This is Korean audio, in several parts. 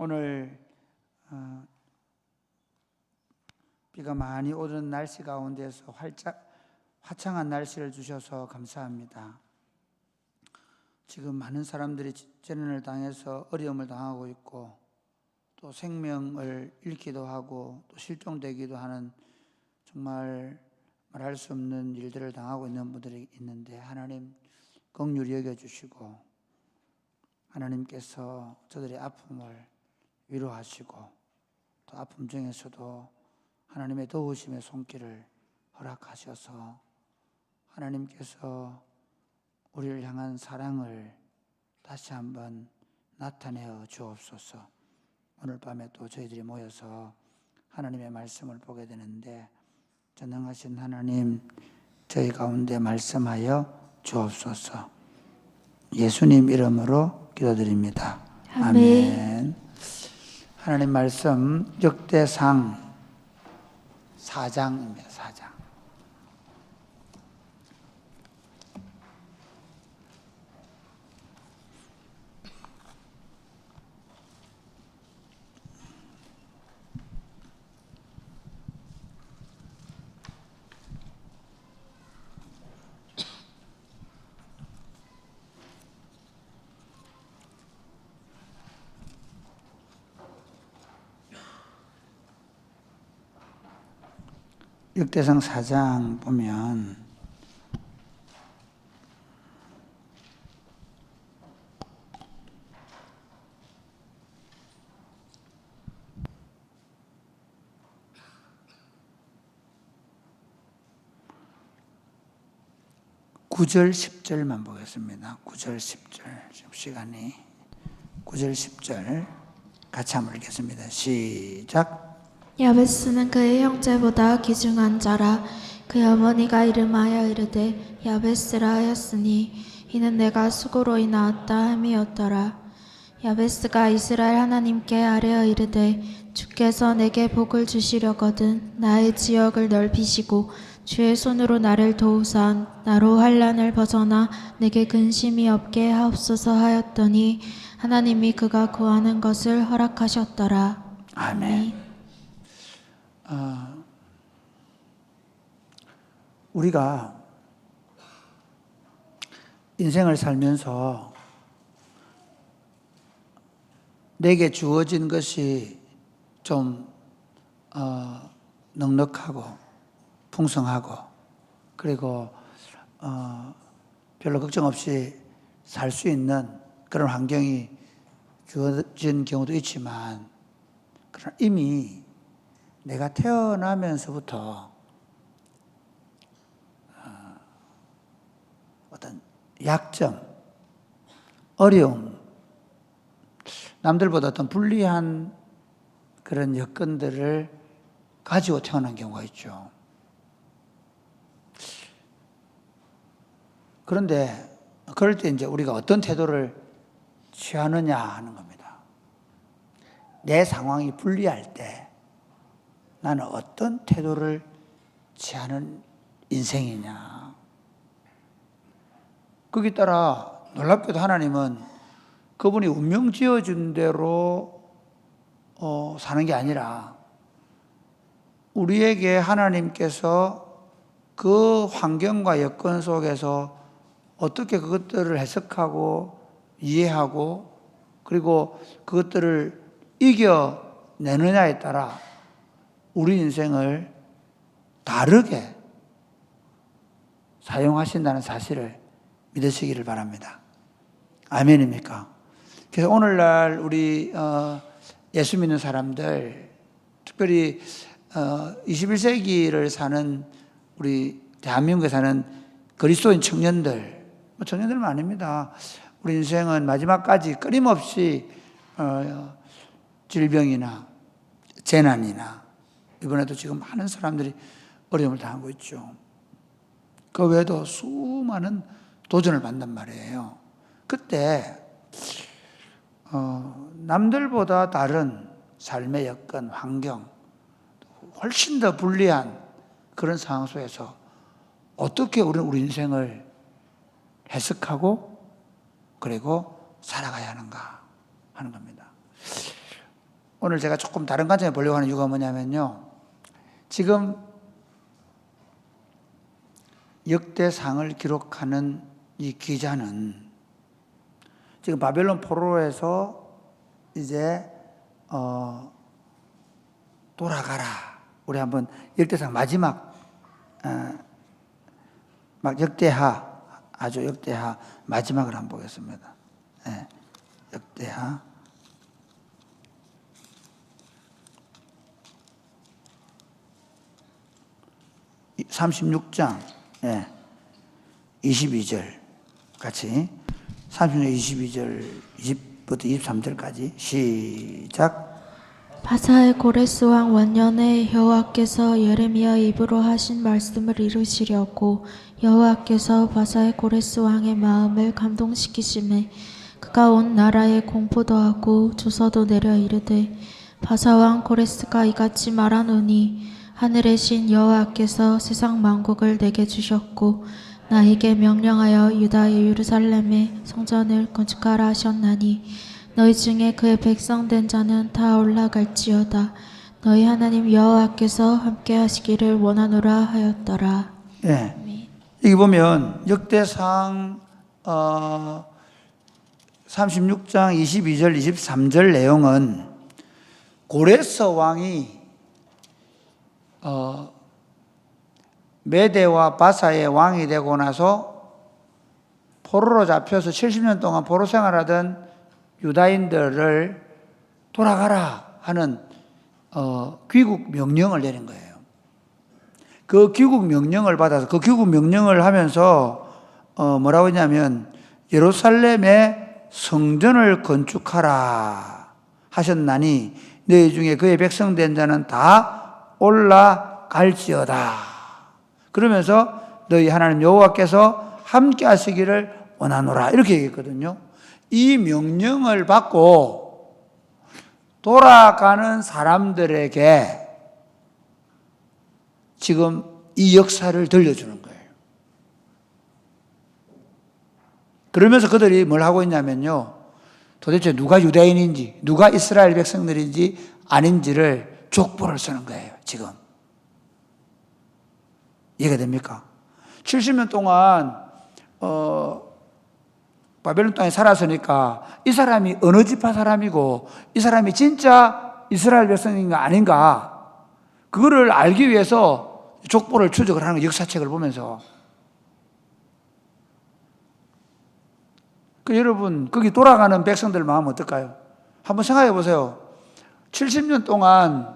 오늘 비가 많이 오는 날씨 가운데서 화창한 날씨를 주셔서 감사합니다. 지금 많은 사람들이 재난을 당해서 어려움을 당하고 있고 또 생명을 잃기도 하고 또 실종되기도 하는 정말 말할 수 없는 일들을 당하고 있는 분들이 있는데 하나님 긍휼히 여겨주시고 하나님께서 저들의 아픔을 위로하시고 또 아픔 중에서도 하나님의 도우심의 손길을 허락하셔서 하나님께서 우리를 향한 사랑을 다시 한번 나타내어 주옵소서. 오늘 밤에 또 저희들이 모여서 하나님의 말씀을 보게 되는데 전능하신 하나님 저희 가운데 말씀하여 주옵소서. 예수님 이름으로 기도드립니다. 아멘. 하나님 말씀 역대상 4장입니다. 4장. 역대상 4장 보면 구절 10절만 보겠습니다. 9절 10절 시간이 9절 10절 같이 한번 읽겠습니다. 시작. 야베스는 그의 형제보다 귀중한 자라. 그의 어머니가 이름하여 이르되 야베스라 하였으니 이는 내가 수고로 인하였다 함이었더라. 야베스가 이스라엘 하나님께 아뢰어 이르되 주께서 내게 복을 주시려거든 나의 지역을 넓히시고 주의 손으로 나를 도우사 나로 환난을 벗어나 내게 근심이 없게 하옵소서 하였더니 하나님이 그가 구하는 것을 허락하셨더라. 아멘. 우리가 인생을 살면서 내게 주어진 것이 좀 넉넉하고 풍성하고 그리고 별로 걱정 없이 살 수 있는 그런 환경이 주어진 경우도 있지만 그러나 이미 내가 태어나면서부터 어떤 약점, 어려움, 남들보다 어떤 불리한 그런 여건들을 가지고 태어난 경우가 있죠. 그런데 그럴 때 이제 우리가 어떤 태도를 취하느냐 하는 겁니다. 내 상황이 불리할 때 나는 어떤 태도를 취하는 인생이냐. 거기에 따라 놀랍게도 하나님은 그분이 운명 지어준 대로 사는 게 아니라 우리에게 하나님께서 그 환경과 여건 속에서 어떻게 그것들을 해석하고 이해하고 그리고 그것들을 이겨내느냐에 따라 우리 인생을 다르게 사용하신다는 사실을 믿으시기를 바랍니다. 아멘입니까? 그래서 오늘날 우리 예수 믿는 사람들, 특별히 21세기를 사는 우리 대한민국에 사는 그리스도인 청년들, 청년들만 아닙니다. 우리 인생은 마지막까지 끊임없이 질병이나 재난이나 이번에도 지금 많은 사람들이 어려움을 당하고 있죠. 그 외에도 수많은 도전을 받는단 말이에요. 그때 남들보다 다른 삶의 여건, 환경, 훨씬 더 불리한 그런 상황 속에서 어떻게 우리는 우리 인생을 해석하고 그리고 살아가야 하는가 하는 겁니다. 오늘 제가 조금 다른 관점에 보려고 하는 이유가 뭐냐면요. 지금 역대상을 기록하는 이 기자는 지금 바벨론 포로에서 이제 돌아가라. 우리 한번 역대상 마지막 막 역대하, 아주 역대하 마지막을 한번 보겠습니다. 네, 역대하 36장 22절 같이 36장 22절 20부터 23절까지 시작. 바사의 고레스 왕 원년에 여호와께서 예레미야 입으로 하신 말씀을 이루시려고 여호와께서 바사의 고레스 왕의 마음을 감동시키심에 그가 온 나라에 공포도 하고 조서도 내려 이르되 바사 왕 고레스가 이같이 말하노니 하늘의 신 여호와께서 세상 만국을 내게 주셨고 나에게 명령하여 유다의 예루살렘에 성전을 건축하라 하셨나니 너희 중에 그의 백성 된 자는 다 올라갈지어다. 너희 하나님 여호와께서 함께 하시기를 원하노라 하였더라. 네. 여기 보면 역대상 36장 22절 23절 내용은 고레스 왕이 메대와 바사의 왕이 되고 나서 포로로 잡혀서 70년 동안 포로 생활하던 유다인들을 돌아가라 하는 귀국 명령을 내린 거예요. 그 귀국 명령을 받아서 그 귀국 명령을 하면서 뭐라고 했냐면 예루살렘에 성전을 건축하라 하셨나니 너희 중에 그의 백성 된 자는 다 올라갈지어다. 그러면서 너희 하나님 여호와께서 함께 하시기를 원하노라 이렇게 얘기했거든요. 이 명령을 받고 돌아가는 사람들에게 지금 이 역사를 들려주는 거예요. 그러면서 그들이 뭘 하고 있냐면요. 도대체 누가 유대인인지 누가 이스라엘 백성들인지 아닌지를 족보를 쓰는 거예요. 지금 이해가 됩니까? 70년 동안 바벨론 땅에 살았으니까 이 사람이 어느 지파 사람이고 이 사람이 진짜 이스라엘 백성인가 아닌가 그거를 알기 위해서 족보를 추적을 하는 거예요. 역사책을 보면서. 여러분 거기 돌아가는 백성들 마음 어떨까요? 한번 생각해 보세요. 70년 동안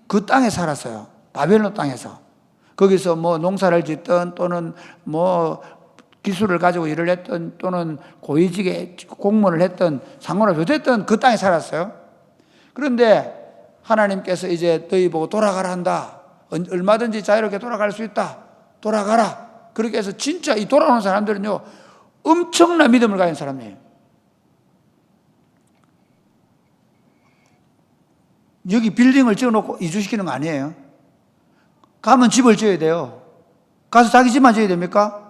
그 땅에 살았어요. 바벨론 땅에서. 거기서 뭐 농사를 짓든 또는 뭐 기술을 가지고 일을 했던 또는 고위직에 공무원을 했던 상관없이 어쨌든 그 땅에 살았어요. 그런데 하나님께서 이제 너희 보고 돌아가라 한다. 얼마든지 자유롭게 돌아갈 수 있다. 돌아가라. 그렇게 해서 진짜 이 돌아오는 사람들은요 엄청난 믿음을 가진 사람이에요. 여기 빌딩을 지어놓고 이주시키는 거 아니에요. 가면 집을 지어야 돼요. 가서 자기 집만 지어야 됩니까?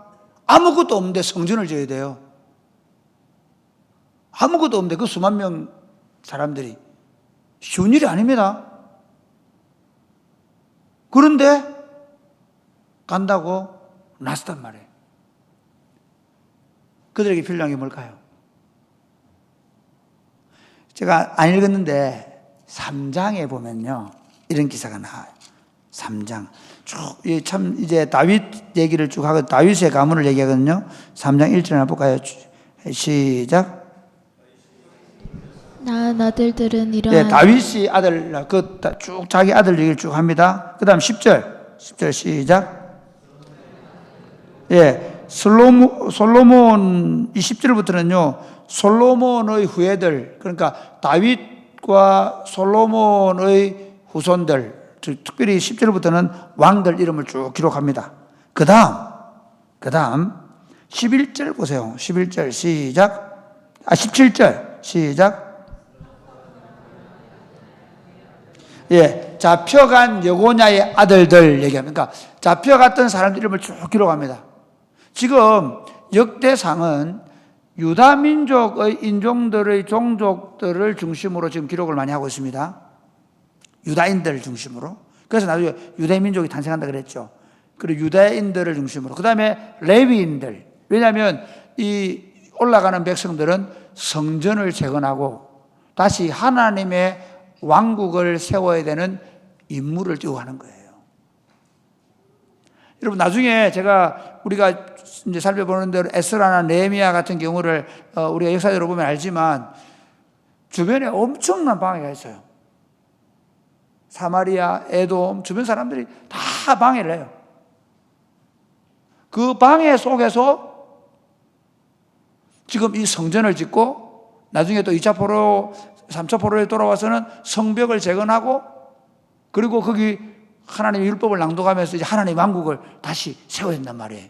아무것도 없는데 성전을 지어야 돼요. 아무것도 없는데 그 수만 명 사람들이 쉬운 일이 아닙니다. 그런데 간다고 나섰단 말이에요. 그들에게 필요한 게 뭘까요? 제가 안 읽었는데 3장에 보면요 이런 기사가 나와요. 3장 쭉 참 이제 다윗 얘기를 쭉 하고 다윗의 가문을 얘기하거든요. 3장 1절 한번 볼까요? 시작. 낳은 아들들은 네, 이러한 다윗이 아들 그 쭉 자기 아들 얘기를 쭉 합니다. 그다음 10절 시작. 예, 솔로몬 이 10절부터는요 솔로몬의 후예들 그러니까 다윗과 솔로몬의 후손들 특별히 10절부터는 왕들 이름을 쭉 기록합니다. 그 다음 11절 보세요. 11절 시작. 17절 시작. 예, 잡혀간 여고냐의 아들들 얘기합니다. 그러니까 잡혀갔던 사람들 이름을 쭉 기록합니다. 지금 역대상은 유다 민족의 인종들의 종족들을 중심으로 지금 기록을 많이 하고 있습니다. 유다인들 중심으로. 그래서 나중에 유대민족이 탄생한다 그랬죠. 그리고 유다인들을 중심으로. 그 다음에 레위인들. 왜냐하면 이 올라가는 백성들은 성전을 재건하고 다시 하나님의 왕국을 세워야 되는 임무를 띄고 하는 거예요. 여러분, 나중에 우리가 이제 살펴보는 대로 에스라나 네헤미야 같은 경우를 우리가 역사적으로 보면 알지만 주변에 엄청난 방해가 있어요. 사마리아, 에돔 주변 사람들이 다 방해를 해요. 그 방해 속에서 지금 이 성전을 짓고 나중에 또 2차 포로, 3차 포로에 돌아와서는 성벽을 재건하고 그리고 거기 하나님의 율법을 낭독하면서 이제 하나님의 왕국을 다시 세워야 된단 말이에요.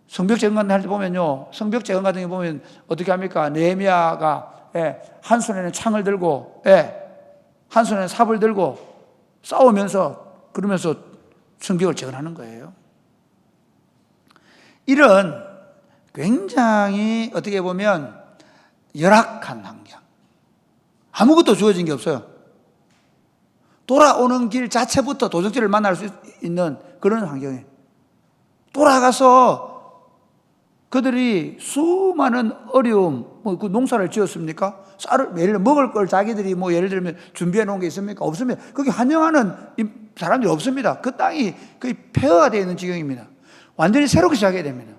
성벽 재건 할 때 보면요, 성벽 재건 같은 게 보면 어떻게 합니까? 느헤미야가 한 손에는 창을 들고 한 손에는 삽을 들고 싸우면서 그러면서 성벽을 재건하는 거예요. 이런 굉장히 어떻게 보면 열악한 환경, 아무것도 주어진 게 없어요. 돌아오는 길 자체부터 도적질을 만날 수 있는 그런 환경이에요. 돌아가서 그들이 수많은 어려움, 그 농사를 지었습니까? 쌀을 매일 먹을 걸 자기들이 예를 들면 준비해 놓은 게 있습니까? 없습니다. 거기 환영하는 사람들이 없습니다. 그 땅이 거의 폐허가 되어 있는 지경입니다. 완전히 새롭게 시작해야 됩니다.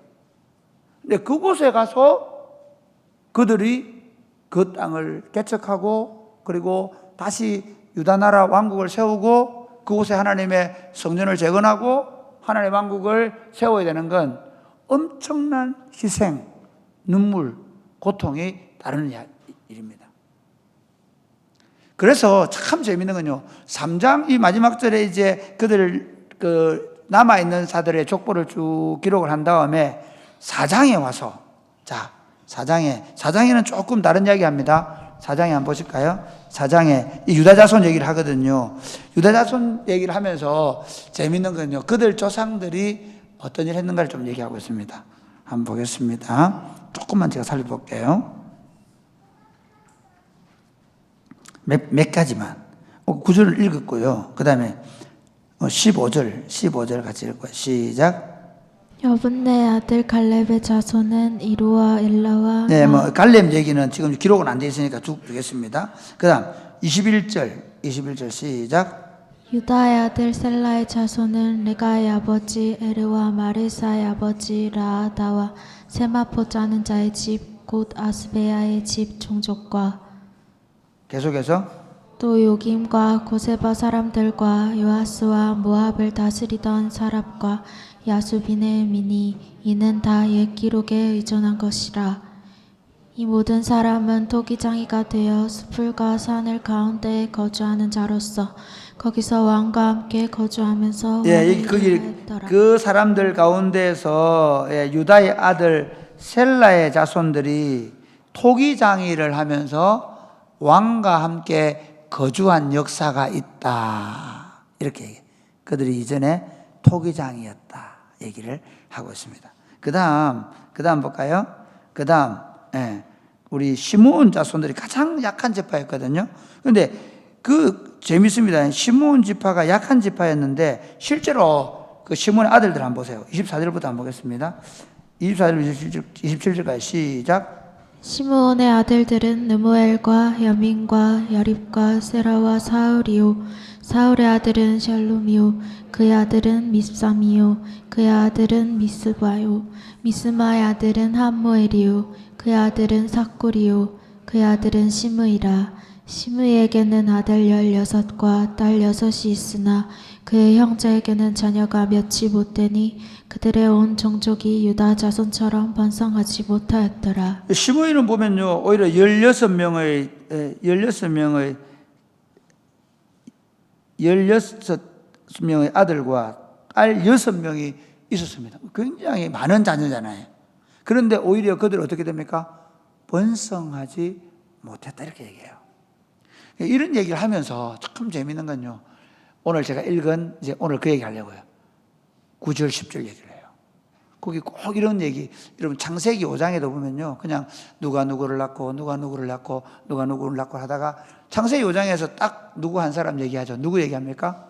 근데 그곳에 가서 그들이 그 땅을 개척하고 그리고 다시 유다 나라 왕국을 세우고 그곳에 하나님의 성전을 재건하고 하나님의 왕국을 세워야 되는 건 엄청난 희생, 눈물, 고통이 따르는 일입니다. 그래서 참 재밌는 건요, 3장 이 마지막 절에 이제 그들 남아있는 자들의 족보를 쭉 기록을 한 다음에 4장에 와서, 자, 4장에는 조금 다른 이야기 합니다. 4장에 한번 보실까요? 4장에 이 유다 자손 얘기를 하거든요. 유다 자손 얘기를 하면서 재밌는 건요, 그들 조상들이 어떤 일을 했는가를 좀 얘기하고 있습니다. 한번 보겠습니다. 조금만 제가 살펴볼게요. 몇 가지만. 구절을 읽었고요. 그 다음에 15절 같이 읽고요. 시작. 여분네 아들 갈렙의 자손은 이루와 엘라와 네, 갈렙 얘기는 지금 기록은 안 돼 있으니까 쭉 보겠습니다. 그 다음 21절 시작. 유다의 아들 셀라의 자손은 레가의 아버지 에르와 마레사의 아버지 라아다와 세마포 짜는 자의 집 곧 아스베야의 집 종족과 계속해서 또 요김과 고세바 사람들과 요아스와 모압을 다스리던 사랍과 야수빈의 민이 이는 다 옛 기록에 의존한 것이라. 이 모든 사람은 토기장이가 되어 숲을과 산을 가운데에 거주하는 자로서 거기서 왕과 함께 거주하면서 거기 그 사람들 가운데에서 유다의 아들 셀라의 자손들이 토기장이를 하면서 왕과 함께 거주한 역사가 있다. 이렇게 얘기해요. 그들이 이전에 토기장이었다 얘기를 하고 있습니다. 그 다음 볼까요? 그 다음 우리 시므온 자손들이 가장 약한 지파였거든요. 그런데 재밌습니다. 시므온 지파가 약한 지파였는데 실제로 그 시므온의 아들들 한번 보세요. 24절부터 한번 보겠습니다. 24절 27절까지 시작. 시므온의 아들들은 느무엘과 야민과 야립과 세라와 사울이요 사울의 아들은 샬룸이요 그의 아들은 밉삼이요 그의 아들은 미스바요 미스마의 아들은 함무엘이요 그의 아들은 삭굴이요 그의 아들은 시므이라. 시므이에게는 아들 16과 딸 6이 있으나 그의 형제에게는 자녀가 몇이 못되니 그들의 온 종족이 유다 자손처럼 번성하지 못하였더라. 시므이는 보면요, 오히려 16명의 아들과 딸 6명이 있었습니다. 굉장히 많은 자녀잖아요. 그런데 오히려 그들은 어떻게 됩니까? 번성하지 못했다 이렇게 얘기해요. 이런 얘기를 하면서 참 재밌는 건요, 오늘 제가 읽은 오늘 그 얘기 하려고요. 9절 10절 얘기를 해요. 거기 꼭 이런 얘기, 여러분 창세기 5장에도 보면요, 그냥 누가 누구를 낳고 누가 누구를 낳고 누가 누구를 낳고 하다가 창세기 5장에서 딱 누구 한 사람 얘기하죠. 누구 얘기합니까?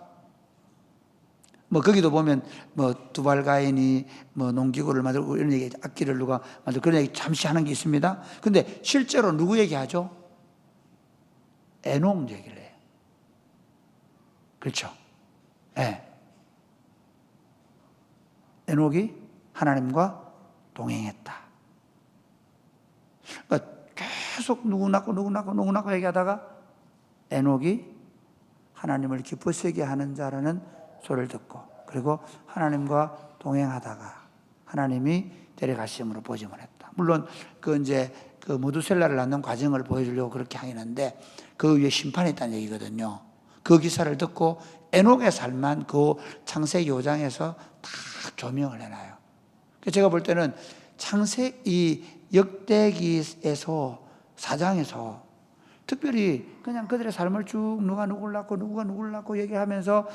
뭐 거기도 보면 뭐 두발가인이 뭐 농기구를 만들고 이런 얘기, 악기를 누가 만들고 그런 얘기 잠시 하는 게 있습니다. 근데 실제로 누구 얘기하죠? 에녹 얘기를 해요. 그렇죠? 네. 에녹이 하나님과 동행했다. 그러니까 계속 누구 낳고 누구 낳고 누구 낳고 얘기하다가 에녹이 하나님을 기쁘시게 하는 자라는 소리를 듣고, 그리고 하나님과 동행하다가 하나님이 데려가심으로 보지만 했다. 물론 그 이제 그 모두셀라를 낳는 과정을 보여주려고 그렇게 하는데 그 위에 심판이 있다는 얘기거든요. 그 기사를 듣고 에녹의 삶만 그 창세기 5장에서 다 조명을 해놔요. 제가 볼 때는 이 역대기에서 4장에서 특별히 그냥 그들의 삶을 쭉 누가 누구를 낳고 누가 누구를 낳고 얘기하면서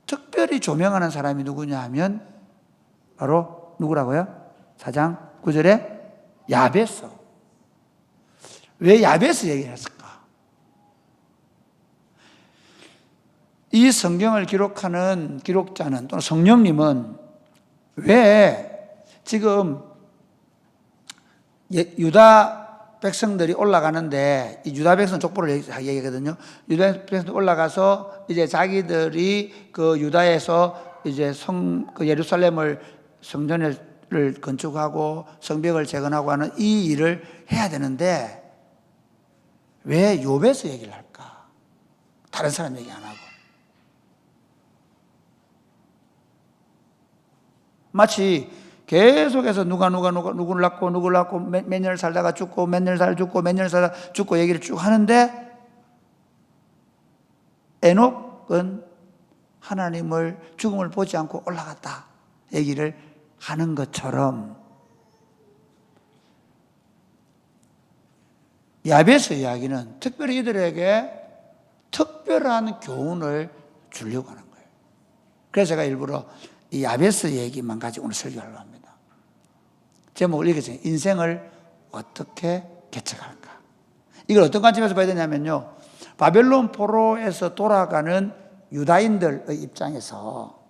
특별히 조명하는 사람이 누구냐 하면 바로 누구라고요? 4장 9절에 야베스. 왜 야베스 얘기를 했을까? 이 성경을 기록하는 기록자는 또는 성령님은 왜 지금 유다 백성들이 올라가는데, 이 유다 백성 족보를 얘기하거든요. 유다 백성들이 올라가서 이제 자기들이 그 유다에서 이제 그 예루살렘을 성전을 건축하고 성벽을 재건하고 하는 이 일을 해야 되는데 왜 욥에서 얘기를 할까? 다른 사람 얘기 안 하고. 마치 계속해서 누구를 낳고 누구를 낳고 몇 년을 살다가 죽고 몇 년을 살다가 죽고 몇 년을 살다가 죽고 얘기를 쭉 하는데, 에녹은 하나님을 죽음을 보지 않고 올라갔다 얘기를 하는 것처럼 야베스 이야기는 특별히 이들에게 특별한 교훈을 주려고 하는 거예요. 그래서 제가 일부러 이 야베스 얘기만 가지고 오늘 설교하려고 합니다. 제목을 이렇게 했어요. 인생을 어떻게 개척할까? 이걸 어떤 관점에서 봐야 되냐면요, 바벨론 포로에서 돌아가는 유다인들의 입장에서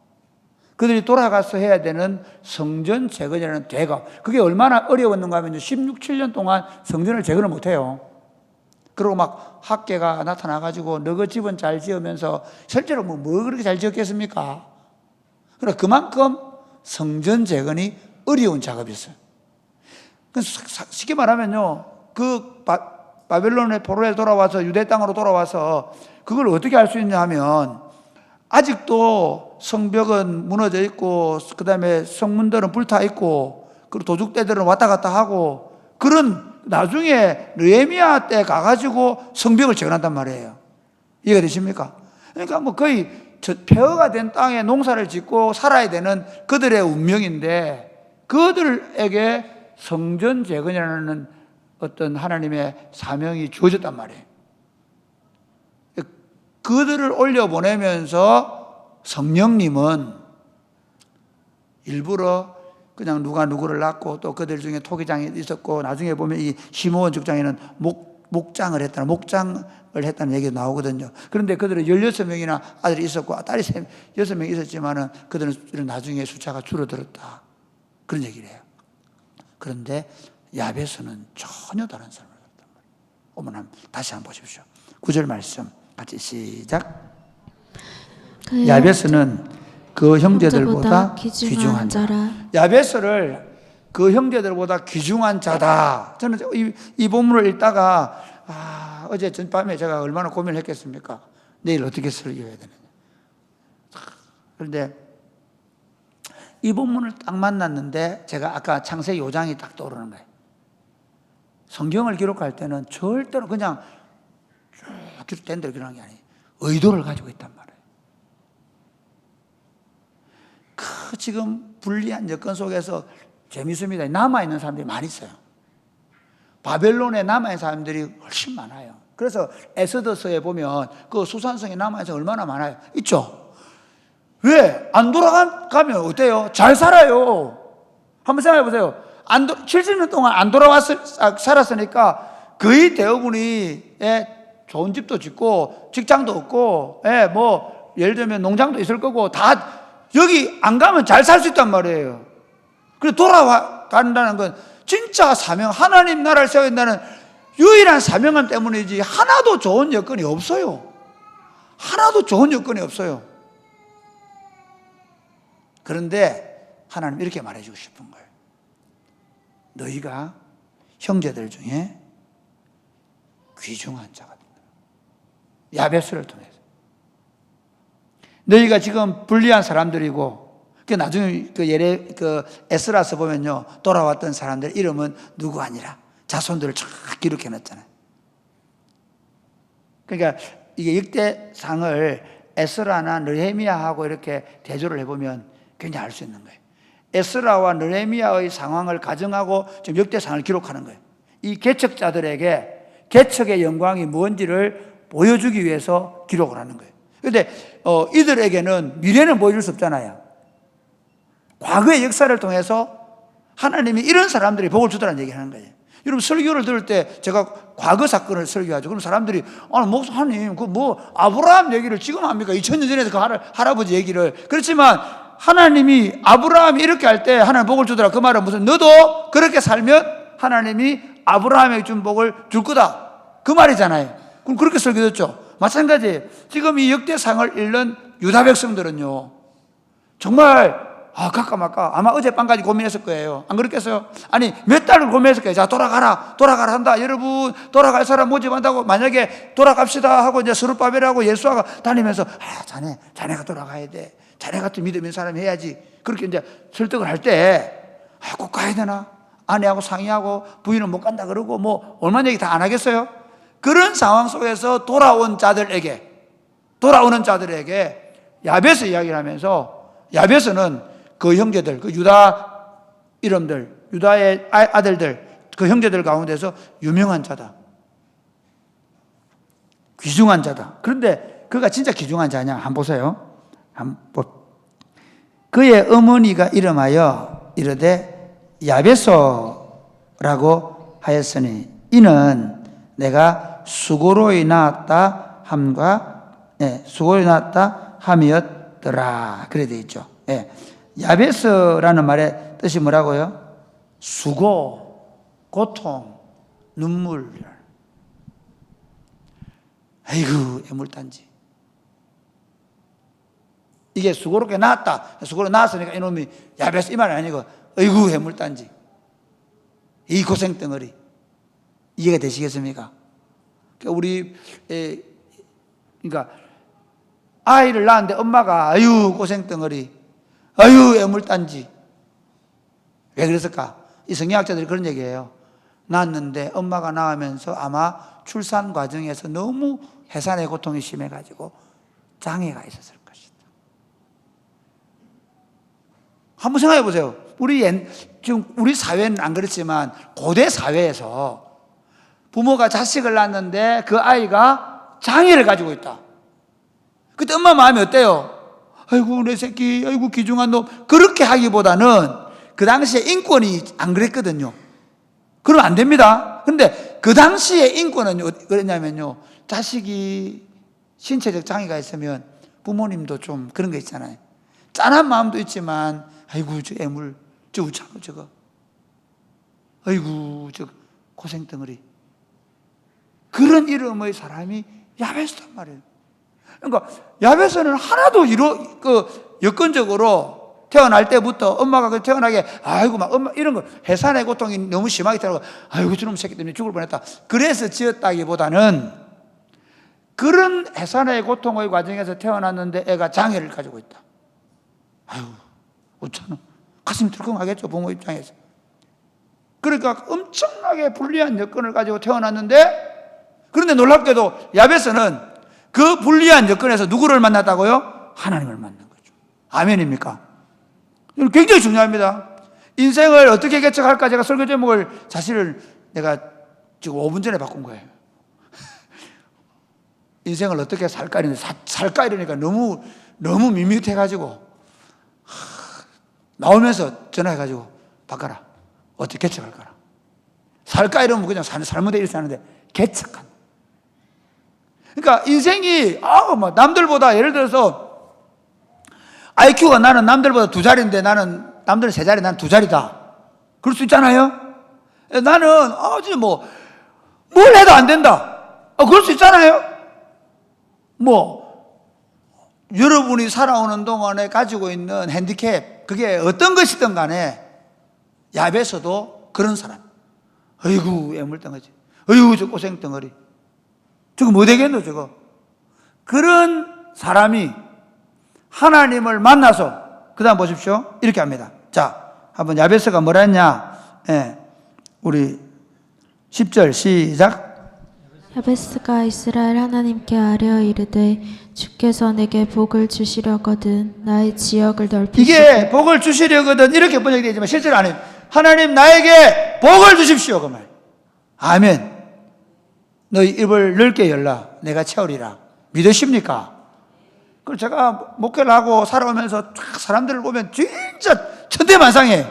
그들이 돌아가서 해야 되는 성전 재건이라는 대가, 그게 얼마나 어려웠는가 하면 16, 7년 동안 성전을 재건을 못해요. 그리고 막 학계가 나타나가지고 너그 집은 잘 지으면서 실제로 뭐 그렇게 잘 지었겠습니까? 그러나 그만큼 성전 재건이 어려운 작업이었어요. 쉽게 말하면요, 그 바벨론의 포로에 돌아와서 유대 땅으로 돌아와서 그걸 어떻게 할 수 있냐 하면 아직도 성벽은 무너져 있고 그 다음에 성문들은 불타 있고 그리고 도둑대들은 왔다 갔다 하고, 그런 나중에 느헤미야 때 가가지고 성벽을 재건한단 말이에요. 이해가 되십니까? 그러니까 뭐 거의 폐허가 된 땅에 농사를 짓고 살아야 되는 그들의 운명인데 그들에게 성전 재건이라는 어떤 하나님의 사명이 주어졌단 말이에요. 그들을 올려보내면서 성령님은 일부러 그냥 누가 누구를 낳고 또 그들 중에 토기장이 있었고 나중에 보면 이 시므온 족장에는 목장을 했다는 얘기가 나오거든요. 그런데 그들은 16명이나 아들이 있었고 딸이 6명이 있었지만은 그들은 나중에 숫자가 줄어들었다. 그런 얘기를 해요. 그런데 야베스는 전혀 다른 삶을 살았단 말이에요. 어머나, 다시 한번 보십시오. 9절 말씀 같이 시작. 야베스는 그 형제들보다 귀중한 자라. 야베스를 그 형제들보다 귀중한 자다. 저는 이 본문을 읽다가 어제 전밤에 제가 얼마나 고민을 했겠습니까? 내일 어떻게 설교해야 되느냐. 그런데 이 본문을 딱 만났는데 제가 아까 창세기 5장이 딱 떠오르는 거예요. 성경을 기록할 때는 절대로 그냥 쭉 된 대로 기록하는 게 아니에요. 의도를 가지고 있단 말이에요. 그 지금 불리한 여건 속에서 재밌습니다. 남아있는 사람들이 많이 있어요. 바벨론에 남아있는 사람들이 훨씬 많아요. 그래서 에스더서에 보면 그 수산성에 남아있는 사람이 얼마나 많아요. 있죠? 왜? 안 돌아가면 어때요? 잘 살아요. 한번 생각해 보세요. 70년 동안 안 살았으니까 거의 대부분이 좋은 집도 짓고 직장도 없고 뭐 예를 들면 농장도 있을 거고 다 여기 안 가면 잘 살 수 있단 말이에요. 그래서 돌아간다는 건 진짜 사명, 하나님 나라를 세워야 된다는 유일한 사명감 때문이지 하나도 좋은 여건이 없어요. 하나도 좋은 여건이 없어요. 그런데 하나님 이렇게 말해주고 싶은 거예요. 너희가 형제들 중에 귀중한 자가 된다. 야베스를 통해서. 너희가 지금 불리한 사람들이고, 나중에 에스라서 보면요, 돌아왔던 사람들 이름은 누구 아니라 자손들을 쫙 기록해 놨잖아요. 그러니까 이게 역대상을 에스라나 느헤미야하고 이렇게 대조를 해보면 굉장히 알 수 있는 거예요. 에스라와 느헤미야의 상황을 가정하고 지금 역대상을 기록하는 거예요. 이 개척자들에게 개척의 영광이 뭔지를 보여주기 위해서 기록을 하는 거예요. 그런데 이들에게는 미래는 보여줄 수 없잖아요. 과거의 역사를 통해서 하나님이 이런 사람들이 복을 주더라는 얘기를 하는 거예요. 여러분 설교를 들을 때 제가 과거 사건을 설교하죠. 그럼 사람들이 목사님 아브라함 얘기를 지금 합니까? 2000년 전에 그 할아버지 얘기를. 그렇지만 하나님이 아브라함이 이렇게 할 때 하나님 복을 주더라. 그 말은 무슨 너도 그렇게 살면 하나님이 아브라함에게 준 복을 줄 거다. 그 말이잖아요. 그럼 그렇게 설교됐죠. 마찬가지 지금 이 역대상을 읽는 유다 백성들은요 정말 갈까 말까 아마 어젯밤까지 고민했을 거예요. 안 그렇겠어요? 아니 몇 달을 고민했을 거예요. 자 돌아가라 한다. 여러분 돌아갈 사람 모집한다고 만약에 돌아갑시다 하고 이제 스룹바벨하고 예수아가 다니면서 자네가 돌아가야 돼. 자네 같은 믿음 있는 사람이 해야지. 그렇게 이제 설득을 할 때 꼭 가야 되나? 아내하고 상의하고 부인은 못 간다 그러고 뭐 얼마나 얘기 다 안 하겠어요? 그런 상황 속에서 돌아오는 자들에게 야베스 이야기를 하면서 야베스는 그 형제들, 그 유다 이름들, 유다의 아들들, 그 형제들 가운데서 유명한 자다. 귀중한 자다. 그런데 그가 진짜 귀중한 자냐? 한번 보세요. 그의 어머니가 이름하여 이르되 야베소라고 하였으니 이는 내가 수고로이 낳았다 함이었더라. 그래 되어 있죠. 야베스라는 말의 뜻이 뭐라고요? 수고, 고통, 눈물. 아이고 애물단지. 이게 수고롭게 낳았다. 수고로 낳았으니까 이놈이 야베스 이 말이 아니고 아이고 애물단지. 이 고생덩어리. 이해가 되시겠습니까? 그러니까 아이를 낳았는데 엄마가 아유 고생덩어리, 아유 애물단지. 왜 그랬을까? 이 성경학자들이 그런 얘기해요. 낳았는데 엄마가 낳으면서 아마 출산 과정에서 너무 해산의 고통이 심해가지고 장애가 있었을 것이다. 한번 생각해 보세요. 지금 우리 사회는 안 그렇지만 고대 사회에서 부모가 자식을 낳았는데 그 아이가 장애를 가지고 있다. 그때 엄마 마음이 어때요? 아이고 내 새끼, 아이고 귀중한 놈. 그렇게 하기보다는 그 당시에 인권이 안 그랬거든요. 그러면 안 됩니다. 근데 그 당시에 인권은 그랬냐면요, 자식이 신체적 장애가 있으면 부모님도 좀 그런 거 있잖아요. 짠한 마음도 있지만 아이고 저 애물, 저 우창 저거, 아이고 저 고생덩어리. 그런 이름의 사람이 야베스란 말이에요. 그러니까 야베스는 하나도 여건적으로 태어날 때부터 엄마가 태어나게 아이고 막 엄마 이런 거 해산의 고통이 너무 심하게 태어나고 아이고 저놈 새끼 때문에 죽을 뻔했다. 그래서 지었다기보다는 그런 해산의 고통의 과정에서 태어났는데 애가 장애를 가지고 있다. 아이고 어쩌나 가슴이 들컹하겠죠, 부모 입장에서. 그러니까 엄청나게 불리한 여건을 가지고 태어났는데, 그런데 놀랍게도 야베스는 그 불리한 여건에서 누구를 만났다고요? 하나님을 만난 거죠. 아멘입니까? 굉장히 중요합니다. 인생을 어떻게 개척할까, 제가 설교 제목을 사실은 내가 지금 5분 전에 바꾼 거예요. 인생을 어떻게 살까 이러니까 너무 너무 밋밋해가지고 나오면서 전화해가지고 바꿔라. 어떻게 개척할 거라. 살까 이러면 그냥 살무대 이렇게 사는데 개척한. 그러니까 인생이 뭐 남들보다 예를 들어서 IQ가 나는 남들보다 2자리인데 나는 남들은 3자리 나는 2자리다. 그럴 수 있잖아요. 나는 뭘 해도 안 된다. 그럴 수 있잖아요. 여러분이 살아오는 동안에 가지고 있는 핸디캡, 그게 어떤 것이든 간에 야베서도 그런 사람. 아이고, 애물덩어리. 아이고, 저 고생덩어리. 저거 뭐 되겠노, 저거. 그런 사람이 하나님을 만나서, 그 다음 보십시오. 이렇게 합니다. 자, 한번 야베스가 뭐라 했냐. 우리 10절 시작. 야베스가 이스라엘 하나님께 아뢰어 이르되 주께서 내게 복을 주시려거든 나의 지역을 넓히시고. 이게 복을 주시려거든 이렇게 번역이 되지만 실제로 안 해요. 하나님 나에게 복을 주십시오 그 말. 아멘. 너희 입을 넓게 열라 내가 채우리라. 믿으십니까? 그리고 제가 목회를 하고 살아오면서 사람들을 보면 진짜 천대만상해.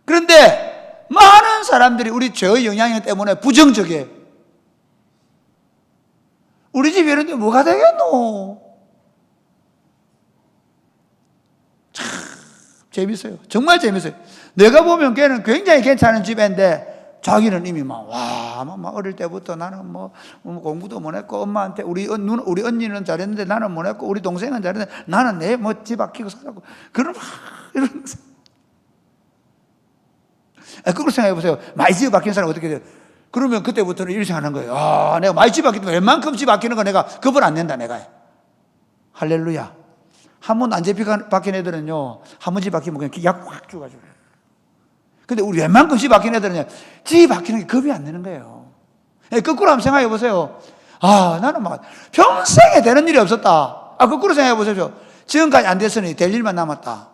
그런데 많은 사람들이 우리 죄의 영향 때문에 부정적이에요. 우리 집이 이런데 뭐가 되겠노? 참 재밌어요. 정말 재밌어요. 내가 보면 걔는 굉장히 괜찮은 집인데 자기는 이미 막 어릴 때부터 나는 공부도 못 했고 엄마한테 우리 언니는 잘했는데 나는 못 했고 우리 동생은 잘했는데 나는 내 집 아끼고 살았고 그런 이러면서. 그걸 생각해 보세요. 많이 집 아끼는 사람 어떻게 돼요? 그러면 그때부터는 이렇게 하는 거예요. 내가 많이 집 아끼는 거, 웬만큼 집 아끼는 거 내가 겁을 안 낸다, 내가. 할렐루야. 한 번도 안 박힌 애들은요, 한 번 집 아끼면 그냥 약 확 주가지고. 근데 우리 웬만큼 집 아끼는 애들은요, 집 아끼는 게 겁이 안 나는 거예요. 거꾸로 한번 생각해 보세요. 나는 평생에 되는 일이 없었다. 거꾸로 생각해 보세요. 지금까지 안 됐으니 될 일만 남았다.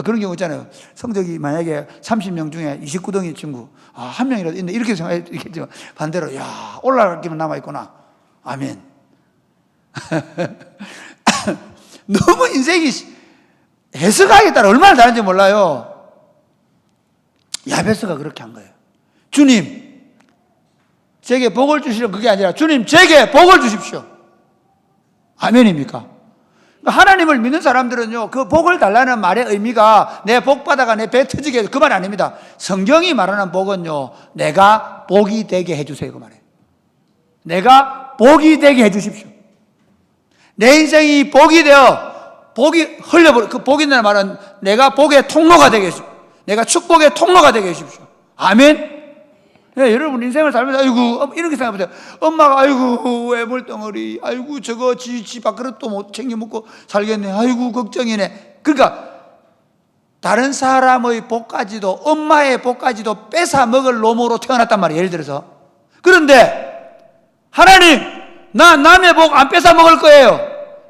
그런 경우 있잖아요. 성적이 만약에 30명 중에 29등인 친구, 한 명이라도 있는데 이렇게 생각했겠지만 반대로, 올라갈 길만 남아있구나. 아멘. 너무 인생이 해석하기에 따라 얼마나 다른지 몰라요. 야베스가 그렇게 한 거예요. 주님, 제게 복을 주시려 그게 아니라 주님, 제게 복을 주십시오. 아멘입니까? 하나님을 믿는 사람들은요, 그 복을 달라는 말의 의미가 내 복 받아가 내 배 터지게 해서 그 말 아닙니다. 성경이 말하는 복은요, 내가 복이 되게 해주세요. 그 말이에요. 내가 복이 되게 해주십시오. 내 인생이 복이 되어, 복이 흘려버려. 그 복이라는 말은 내가 복의 통로가 되게 해주십시오. 내가 축복의 통로가 되게 해주십시오. 아멘. 여러분 인생을 살면서 아이고 이렇게 생각해보세요. 엄마가 아이고 애물덩어리, 아이고 저거 지 밥그릇도 못 챙겨 먹고 살겠네, 아이고 걱정이네. 그러니까 다른 사람의 복까지도, 엄마의 복까지도 뺏어 먹을 놈으로 태어났단 말이에요. 예를 들어서. 그런데 하나님, 나 남의 복 안 뺏어 먹을 거예요.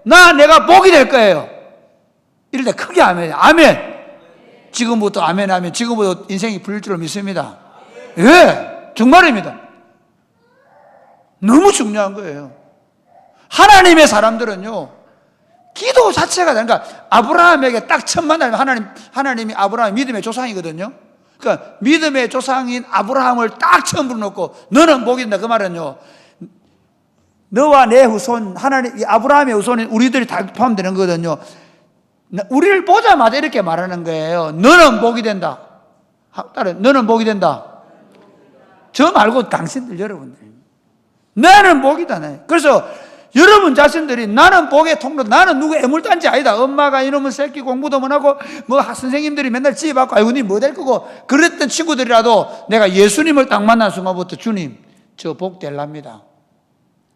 내가 복이 될 거예요. 이럴 때 크게 아멘. 아멘. 지금부터 아멘 하면 지금부터 인생이 풀릴 줄로 믿습니다. 정말입니다. 너무 중요한 거예요. 하나님의 사람들은요, 기도 자체가, 그러니까 아브라함에게 딱 처음 만나면 하나님이 아브라함 믿음의 조상이거든요. 그러니까 믿음의 조상인 아브라함을 딱 처음 불러놓고 너는 복이 된다. 그 말은요, 너와 내 후손, 아브라함의 후손인 우리들이 다 포함되는 거거든요. 우리를 보자마자 이렇게 말하는 거예요. 너는 복이 된다. 너는 복이 된다. 저 말고 당신들, 여러분들. 나는 복이다. 그래서 여러분 자신들이 나는 복의 통로, 나는 누구 애물단지 아니다. 엄마가 이놈의 새끼 공부도 못하고 선생님들이 맨날 지혜받고 아이고 니 뭐 될 거고 그랬던 친구들이라도 내가 예수님을 딱 만난 순간부터 주님, 저 복 될랍니다.